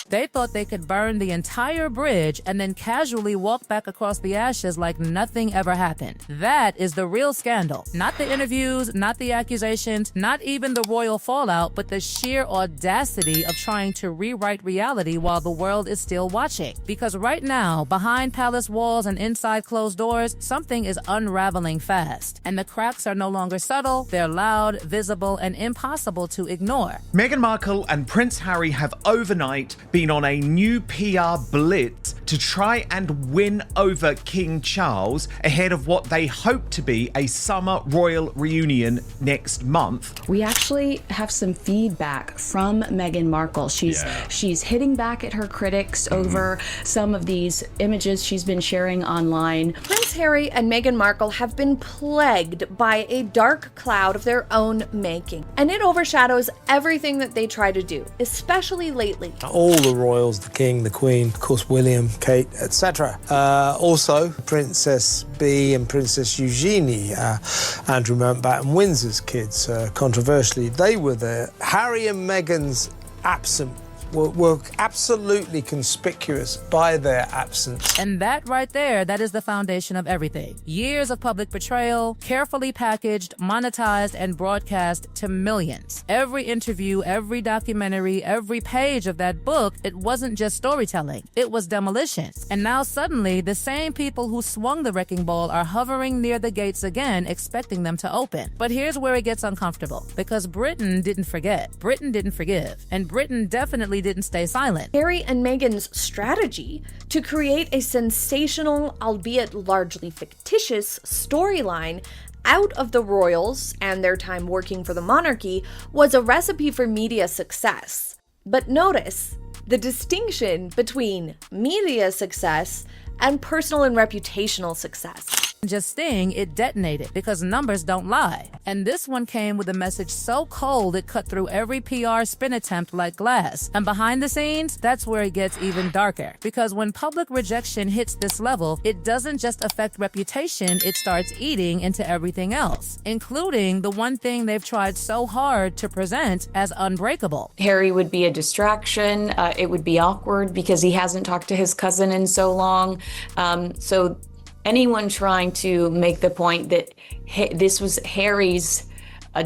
They thought they could burn the entire bridge and then casually walk back across the ashes like nothing ever happened. That is the real scandal. Not the interviews, not the accusations, not even the royal fallout, but the sheer audacity of trying to rewrite reality while the world is still watching. Because right now, behind palace walls and inside closed doors, something is unraveling fast. And the cracks are no longer subtle, they're loud, visible, and impossible to ignore. Meghan Markle and Prince Harry have overnight been on a new PR blitz to try and win over King Charles ahead of what they hope to be a summer royal reunion next month. We actually have some feedback from Meghan Markle. She's hitting back at her critics over some of these images she's been sharing online. Prince Harry and Meghan Markle have been plagued by a dark cloud of their own making, and it overshadows everything that they try to do, especially lately. All the royals, the King, the Queen, of course William, Kate, etc. Also Princess Bee and Princess Eugenie, Andrew Mountbatten Windsor's kids, controversially, they were there. Harry and Meghan's absence were absolutely conspicuous by their absence. And that right there, that is the foundation of everything. Years of public betrayal, carefully packaged, monetized, and broadcast to millions. Every interview, every documentary, every page of that book, it wasn't just storytelling, it was demolition. And now suddenly, the same people who swung the wrecking ball are hovering near the gates again, expecting them to open. But here's where it gets uncomfortable, because Britain didn't forget, Britain didn't forgive, and Britain definitely didn't stay silent. Harry and Meghan's strategy to create a sensational, albeit largely fictitious, storyline out of the royals and their time working for the monarchy was a recipe for media success. But notice the distinction between media success and personal and reputational success. Just Sting, it detonated because numbers don't lie. And this one came with a message so cold it cut through every PR spin attempt like glass. And behind the scenes, that's where it gets even darker. Because when public rejection hits this level, it doesn't just affect reputation, it starts eating into everything else, including the one thing they've tried so hard to present as unbreakable. Harry would be a distraction. It would be awkward because he hasn't talked to his cousin in so long. So anyone trying to make the point that this was Harry's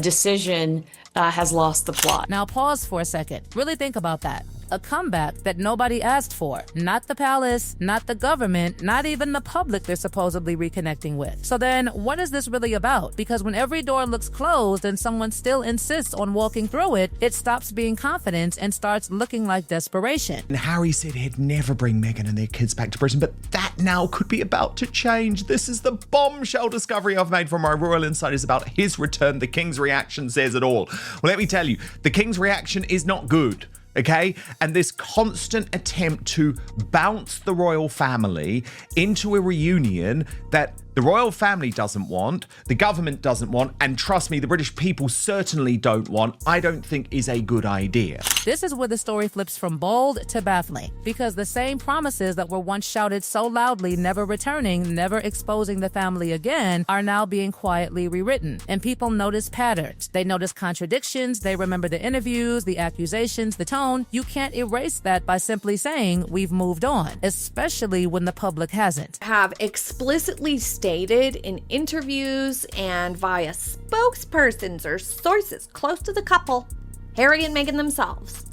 decision has lost the plot. Now pause for a second. Really think about that. A comeback that nobody asked for. Not the palace, not the government, not even the public they're supposedly reconnecting with. So then, what is this really about? Because when every door looks closed and someone still insists on walking through it, it stops being confidence and starts looking like desperation. And Harry said he'd never bring Meghan and their kids back to Britain, but that now could be about to change. This is the bombshell discovery I've made from my royal insiders about his return. The King's reaction says it all. Well, let me tell you, the King's reaction is not good. Okay? And this constant attempt to bounce the royal family into a reunion that the royal family doesn't want, the government doesn't want, and trust me, the British people certainly don't want, I don't think is a good idea. This is where the story flips from bold to baffling, because the same promises that were once shouted so loudly, never returning, never exposing the family again, are now being quietly rewritten. And people notice patterns. They notice contradictions. They remember the interviews, the accusations, the tone. You can't erase that by simply saying we've moved on, especially when the public hasn't. Have explicitly stated in interviews and via spokespersons or sources close to the couple, Harry and Meghan themselves,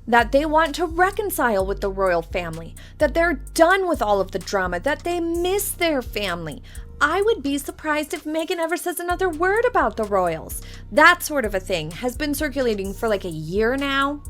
that they want to reconcile with the royal family, that they're done with all of the drama, that they miss their family. I would be surprised if Meghan ever says another word about the royals. That sort of a thing has been circulating for like a year now.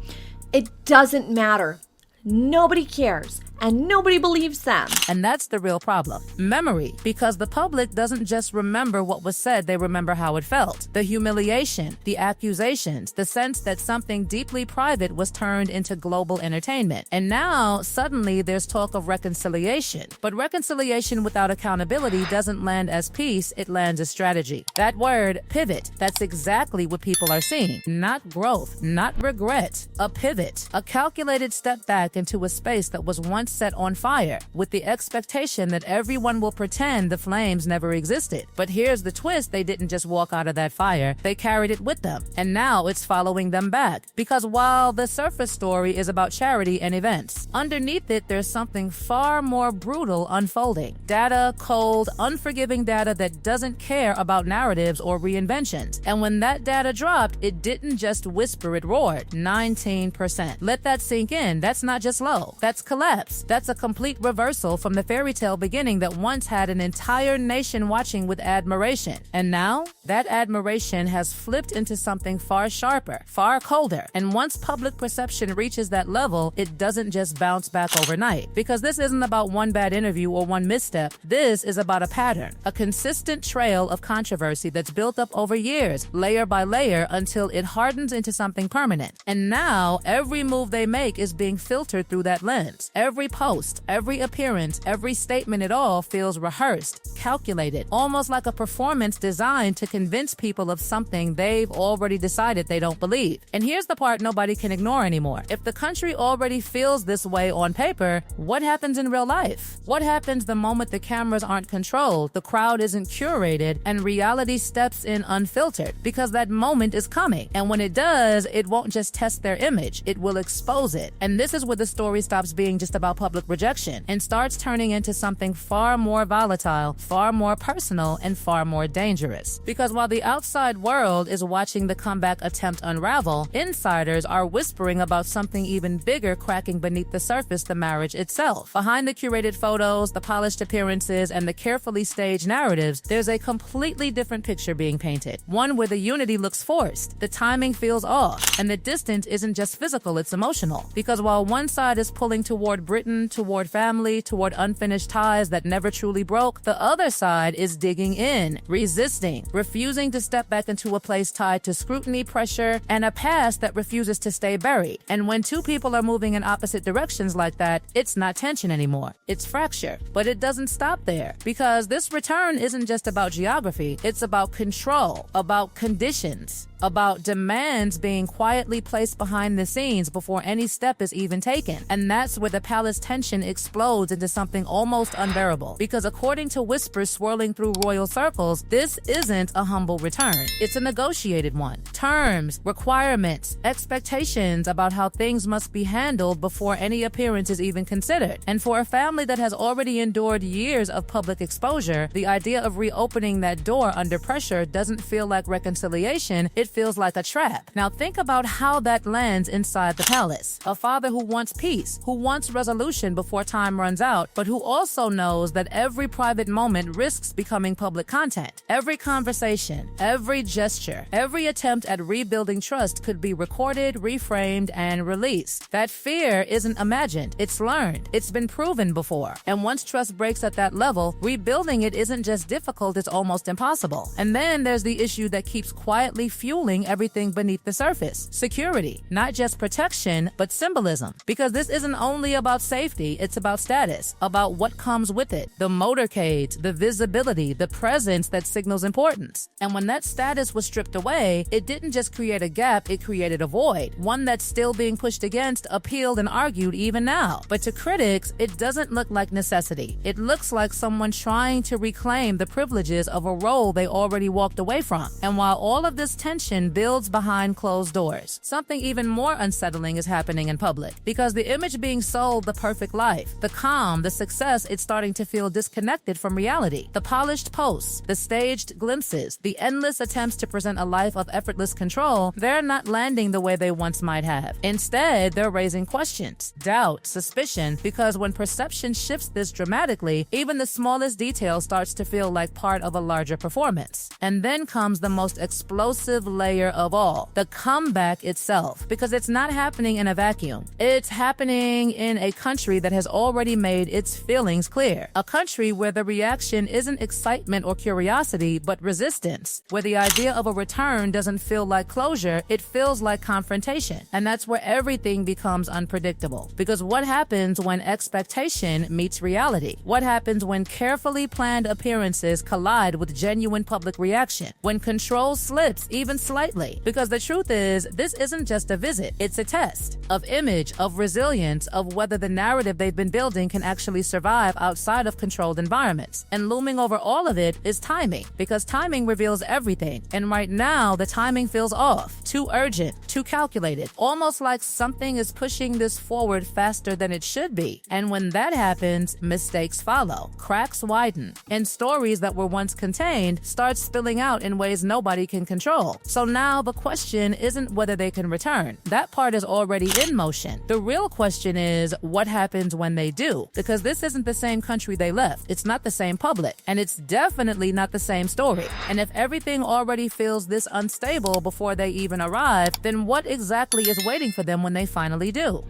It doesn't matter. Nobody cares. And nobody believes them. And that's the real problem. Memory. Because the public doesn't just remember what was said, they remember how it felt. The humiliation, the accusations, the sense that something deeply private was turned into global entertainment. And now, suddenly, there's talk of reconciliation. But reconciliation without accountability doesn't land as peace, it lands as strategy. That word, pivot, that's exactly what people are seeing. Not growth, not regret. A pivot. A calculated step back into a space that was once once set on fire, with the expectation that everyone will pretend the flames never existed. But here's the twist: they didn't just walk out of that fire, they carried it with them. And now it's following them back. Because while the surface story is about charity and events, underneath it there's something far more brutal unfolding. Data, cold, unforgiving data that doesn't care about narratives or reinventions. And when that data dropped, it didn't just whisper, it roared. 19%. Let that sink in. That's not just low. That's collapse. That's a complete reversal from the fairy tale beginning that once had an entire nation watching with admiration. And now, that admiration has flipped into something far sharper, far colder. And once public perception reaches that level, it doesn't just bounce back overnight. Because this isn't about one bad interview or one misstep. This is about a pattern, a consistent trail of controversy that's built up over years, layer by layer, until it hardens into something permanent. And now, every move they make is being filtered through that lens. Every post, every appearance, every statement at all feels rehearsed, calculated, almost like a performance designed to convince people of something they've already decided they don't believe. And here's the part nobody can ignore anymore. If the country already feels this way on paper, what happens in real life? What happens the moment the cameras aren't controlled, the crowd isn't curated, and reality steps in unfiltered? Because that moment is coming. And when it does, it won't just test their image, it will expose it. And this is where the story stops being just about public rejection and starts turning into something far more volatile, far more personal, and far more dangerous. Because while the outside world is watching the comeback attempt unravel, insiders are whispering about something even bigger cracking beneath the surface: the marriage itself. Behind the curated photos, the polished appearances, and the carefully staged narratives, there's a completely different picture being painted. One where the unity looks forced, the timing feels off, and the distance isn't just physical, it's emotional. Because while one side is pulling toward Britain, toward family, toward unfinished ties that never truly broke, the other side is digging in, resisting, refusing to step back into a place tied to scrutiny, pressure, and a past that refuses to stay buried. And when two people are moving in opposite directions like that, it's not tension anymore, it's fracture. But it doesn't stop there, because this return isn't just about geography, it's about control, about conditions, about demands being quietly placed behind the scenes before any step is even taken. And that's where the palace tension explodes into something almost unbearable. Because according to whispers swirling through royal circles, this isn't a humble return. It's a negotiated one. Terms, requirements, expectations about how things must be handled before any appearance is even considered. And for a family that has already endured years of public exposure, the idea of reopening that door under pressure doesn't feel like reconciliation, it feels like a trap. Now think about how that lands inside the palace. A father who wants peace, who wants resolution before time runs out, but who also knows that every private moment risks becoming public content. Every conversation, every gesture, every attempt at rebuilding trust could be recorded, reframed, and released. That fear isn't imagined, it's learned. It's been proven before. And once trust breaks at that level, rebuilding it isn't just difficult, it's almost impossible. And then there's the issue that keeps quietly fueling everything beneath the surface: security. Not just protection, but symbolism. Because this isn't only about safety, it's about status, about what comes with it: the motorcades, the visibility, the presence that signals importance. And when that status was stripped away, it didn't just create a gap, it created a void, one that's still being pushed against, appealed, and argued even now. But to critics, it doesn't look like necessity. It looks like someone trying to reclaim the privileges of a role they already walked away from. And while all of this tension builds behind closed doors, something even more unsettling is happening in public. Because the image being sold, the perfect life, the calm, the success, it's starting to feel disconnected from reality. The polished posts, the staged glimpses, the endless attempts to present a life of effortless control, they're not landing the way they once might have. Instead, they're raising questions, doubt, suspicion, because when perception shifts this dramatically, even the smallest detail starts to feel like part of a larger performance. And then comes the most explosive layer of all: the comeback itself. Because it's not happening in a vacuum. It's happening in a country that has already made its feelings clear. A country where the reaction isn't excitement or curiosity, but resistance. Where the idea of a return doesn't feel like closure, it feels like confrontation. And that's where everything becomes unpredictable. Because what happens when expectation meets reality? What happens when carefully planned appearances collide with genuine public reaction? When control slips, even slightly. Because the truth is, this isn't just a visit, it's a test of image, of resilience, of whether the narrative they've been building can actually survive outside of controlled environments. And looming over all of it is timing, because timing reveals everything. And right now, the timing feels off, too urgent, too calculated, almost like something is pushing this forward faster than it should be. And when that happens, mistakes follow, cracks widen, and stories that were once contained start spilling out in ways nobody can control. So now the question isn't whether they can return. That part is already in motion. The real question is what happens when they do, because this isn't the same country they left. It's not the same public, and it's definitely not the same story. And if everything already feels this unstable before they even arrive, then what exactly is waiting for them when they finally do?